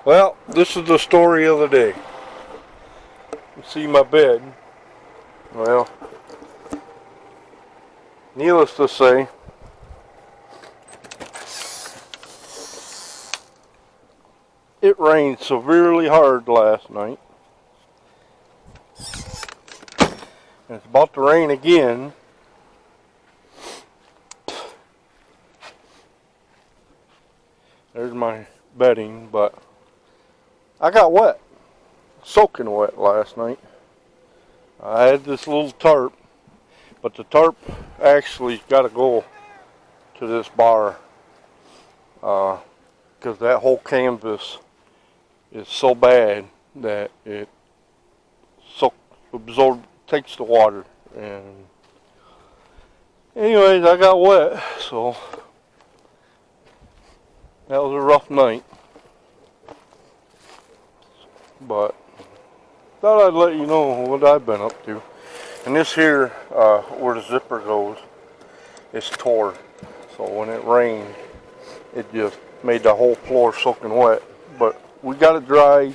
Well, this is the story of the day. You see my bed. Well, needless to say, it rained severely hard last night. And it's about to rain again. There's my bedding, but I got wet. Soaking wet last night. I had this little tarp, but the tarp actually got to go to this bar because that whole canvas is so bad that it takes the water. And anyways, I got wet, so that was a rough night. But thought I'd let you know what I've been up to. And this here, where the zipper goes, is tore. So when it rained, it just made the whole floor soaking wet. But we got it dry.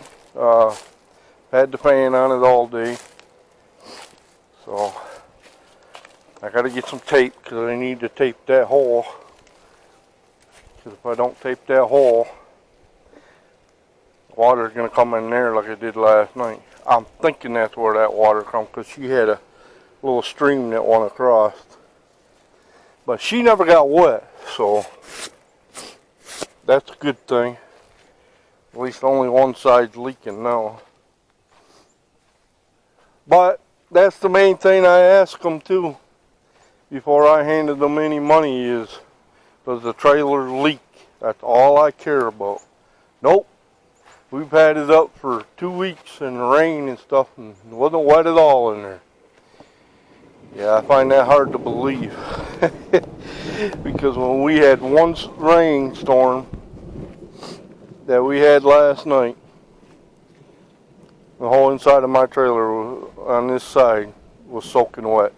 Had the fan on it all day. So I got to get some tape because I need to tape that hole. Because if I don't tape that hole, water's going to come in there like it did last night. I'm thinking that's where that water comes because she had a little stream that went across. But she never got wet, so that's a good thing. At least only one side's leaking now. But that's the main thing I asked them too before I handed them any money is, does the trailer leak? That's all I care about. Nope. We've had it up for 2 weeks in the rain and stuff and it wasn't wet at all in there. Yeah, I find that hard to believe. Because when we had one rainstorm that we had last night, the whole inside of my trailer on this side was soaking wet.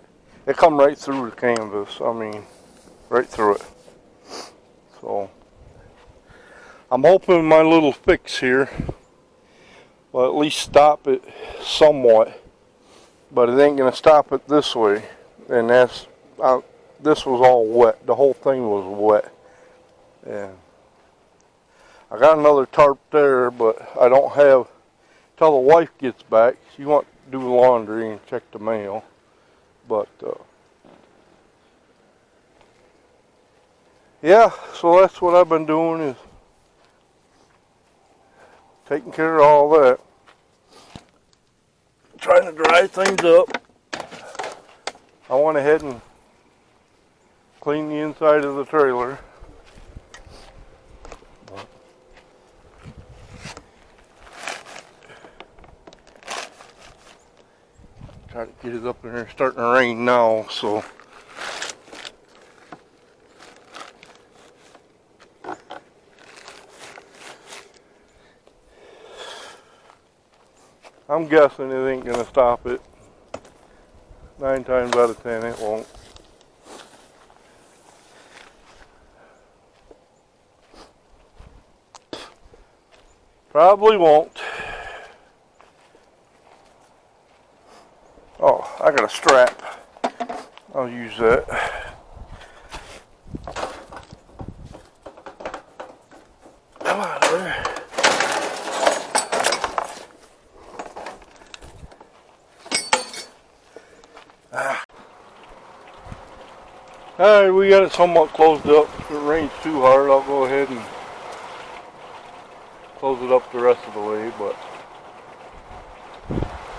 It come right through the canvas. I mean, right through it. So I'm hoping my little fix here will at least stop it somewhat. But it ain't gonna stop it this way. And this was all wet. The whole thing was wet. And I got another tarp there, but I don't have, till the wife gets back. She wants to do laundry and check the mail. But yeah, so that's what I've been doing is taking care of all that. Trying to dry things up. I went ahead and cleaned the inside of the trailer. Try to get it up in there. It's starting to rain now, so I'm guessing it ain't gonna stop it. 9 times out of 10 it won't. Probably won't. Oh, I got a strap. I'll use that. Come on, there. Alright, we got it somewhat closed up. If it rains too hard, I'll go ahead and close it up the rest of the way, but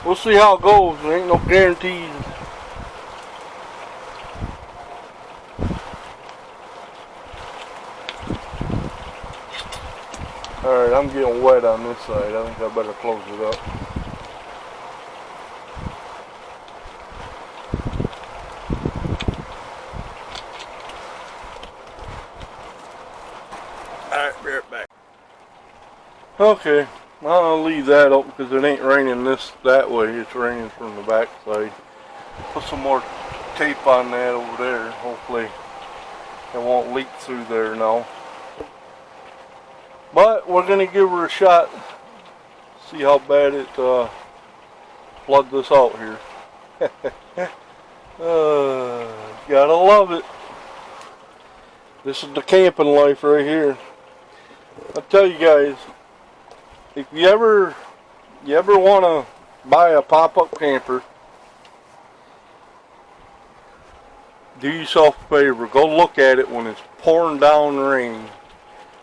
we'll see how it goes. There ain't no guarantees. Alright, I'm getting wet on this side. I think I better close it up. Alright, be right back. Okay, I'll leave that open because it ain't raining that way. It's raining from the back side. Put some more tape on that over there. Hopefully it won't leak through there now. But we're gonna give her a shot. See how bad it floods us out here. Gotta love it. This is the camping life right here. I'll tell you guys, if you ever want to buy a pop-up camper, do yourself a favor. Go look at it when it's pouring down rain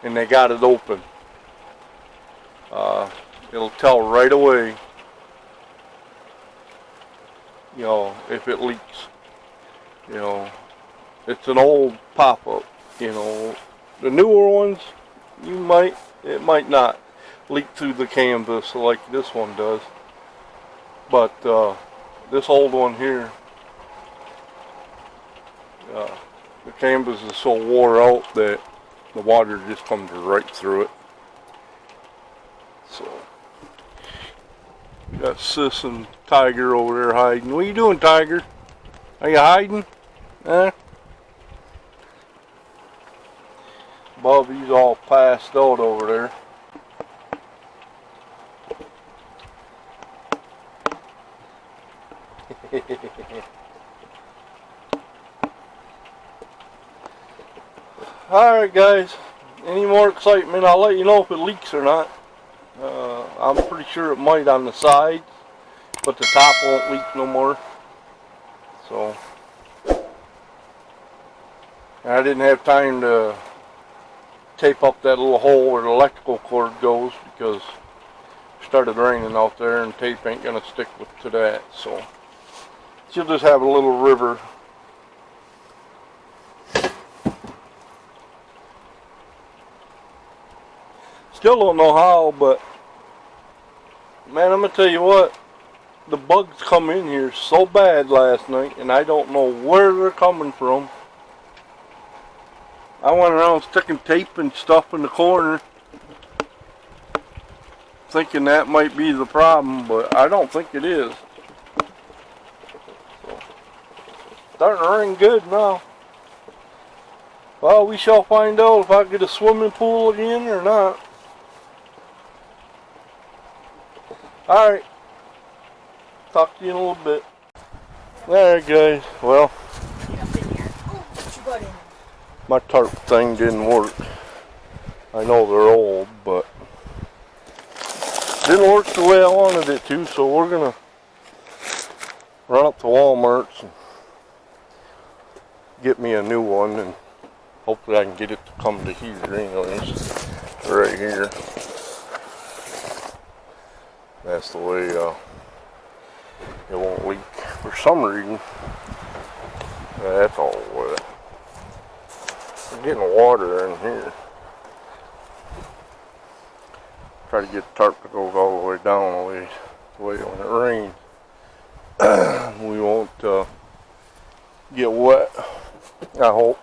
and they got it open. It'll tell right away, you know, if it leaks. You know, it's an old pop-up. You know, the newer ones, it might not leak through the canvas like this one does. But this old one here, the canvas is so wore out that the water just comes right through it. So, we got Sis and Tiger over there hiding. What are you doing, Tiger? Are you hiding? Huh? Bubby's all passed out over there. Alright guys, any more excitement, I'll let you know if it leaks or not. I'm pretty sure it might on the sides, but the top won't leak no more. So, I didn't have time to tape up that little hole where the electrical cord goes because it started raining out there and tape ain't gonna stick to that. So, she'll just have a little river. Still don't know how, but man, I'm gonna tell you what, the bugs come in here so bad last night and I don't know where they're coming from. I went around sticking tape and stuff in the corner thinking that might be the problem, but I don't think it is. So, starting to rain good now. Well, we shall find out if I get a swimming pool again or not. Alright, talk to you in a little bit. Alright guys, well, my tarp thing didn't work. I know they're old, but didn't work the way I wanted it to, so we're gonna run up to Walmart's and get me a new one, and hopefully I can get it to come to here anyways, right here. That's the way it won't leak. For some reason, that's all wet. I'm getting water in here. Try to get the tarp to go all the way down the way when it rains. We won't get wet, I hope.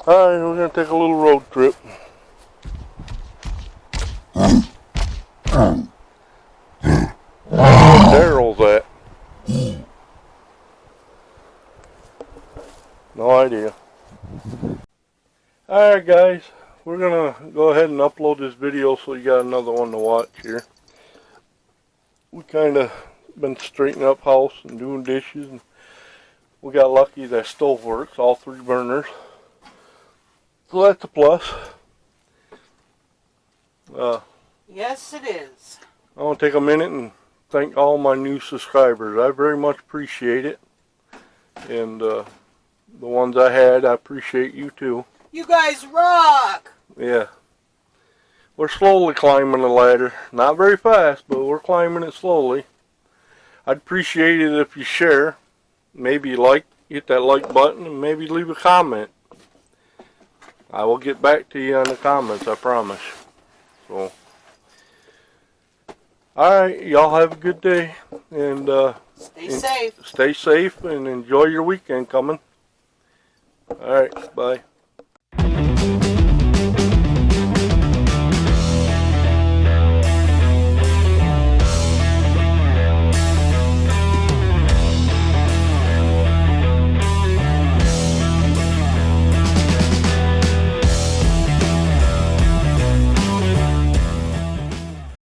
Alright, we're going to take a little road trip. Daryl's at? No idea. Alright guys, we're gonna go ahead and upload this video so you got another one to watch here. We kinda been straightening up house and doing dishes, and we got lucky that stove works, all 3 burners. So that's a plus. Yes, it is. I want to take a minute and thank all my new subscribers. I very much appreciate it. And the ones I had, I appreciate you too. You guys rock! Yeah. We're slowly climbing the ladder. Not very fast, but we're climbing it slowly. I'd appreciate it if you share. Maybe hit that like button, and maybe leave a comment. I will get back to you on the comments, I promise. So, alright, y'all have a good day, and stay safe. Stay safe and enjoy your weekend coming. Alright, bye.